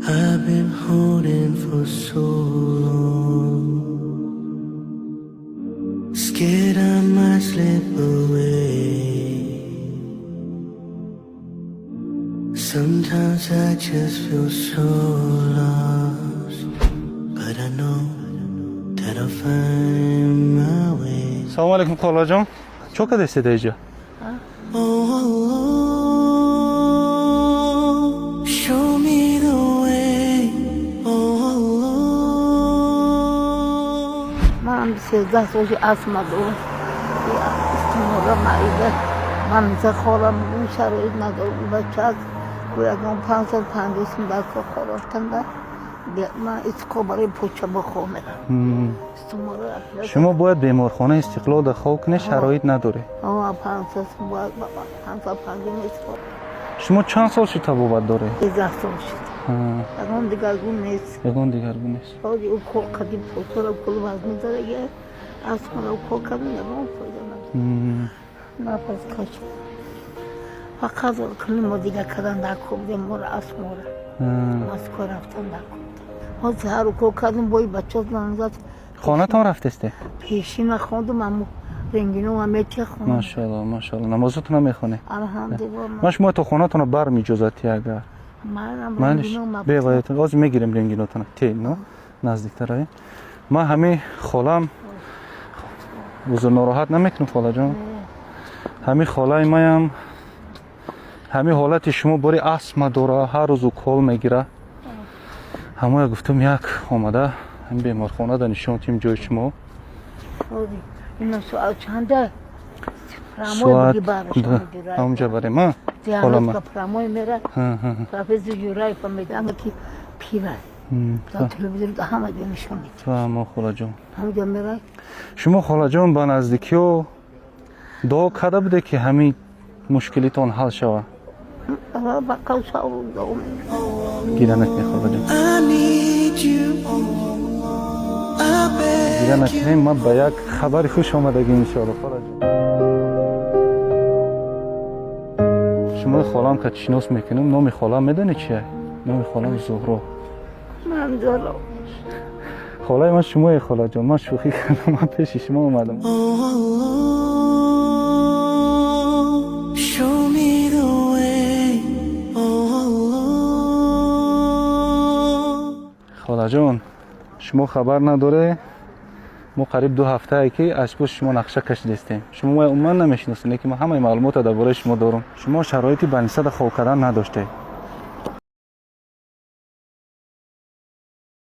I've been holding for so long, scared I might slip away. Sometimes I just feel so lost, but I know that I'll find my way. Assalomu alaykum xolajon. Cho'ka desida ija. Show me the way. من 13 سالش اسما دارم. استمرار معیده. من مثل خالم اون شرایط ندارم. بچه از گویگان 550 بچه خالفتن در. من ایسکا برای پوچه بخوامه. شما باید بیمارخانه استقلال در خاک نه شرایط نداره. 500 باید 550 ایسکا. شما چند سال شد تبابت داره؟ 13 سال شد. اگرم دیگرگون نیست. یگان دیگرگون نیست. باید او کل قدیم پوچه را کل وزن داره یه اسما را کل قدیم نگام پیدا نداره. نفس کشم. فقط کلمه دیگه کردن در کردیم مور اسما را. مسکو رفتن در کردن. ما زهر رو کل کردیم بایی بچه زنزد. خانه تان رفته پیشین خوندم اما رنگینو همه چه خوندم. ماشاءالله ماشاءالله. نمازتون هم میخونه؟ الحمدلله. من شما تو خانه تون بر میجوزاتی اگر. منم منش بیایید از میگیریم رنگیناتون تی نه نزدیکتره. ما همه خالم وزن ناراحت نمیکنم خاله جان. همه خاله مایم همه حالت شما باری اسما داره هر روز کال میگیره. همه گفتم یک آمده این بیمارخانه در نشان تیم جای شما. اینا سوال چنده؟ سوال اونجا برای ما حالا ما پراموی میره رفت جورای فهمیدم که پیره تا تلویزیون همه نشون میده. فهم خاله جان. همونجا میره. شما خاله جان با نزدیکی و دعا کرده بوده که همین مشکلیتون حل شود؟ بقیه شاور دعا گیره نکنی خاله جان. گیره نکنیم ما با یک خبر خوش آمدگی انشاءالله خاله جان. شما خالم که تشناس میکنم نام خالم میدونی چیه؟ نام خالم زهرا. من زهرا. خاله من شما خاله جان. من شوخی کردم من پیش شما اومدم. خاله جان شما خبر نداره ما قریب 2 هفته ای که از پشت شما نقشه کشیدیم. شما عموما نمیشناسید که ما همه معلومات درباره شما دارم. شما شرایطی به نسبت خواب کردن نداشته.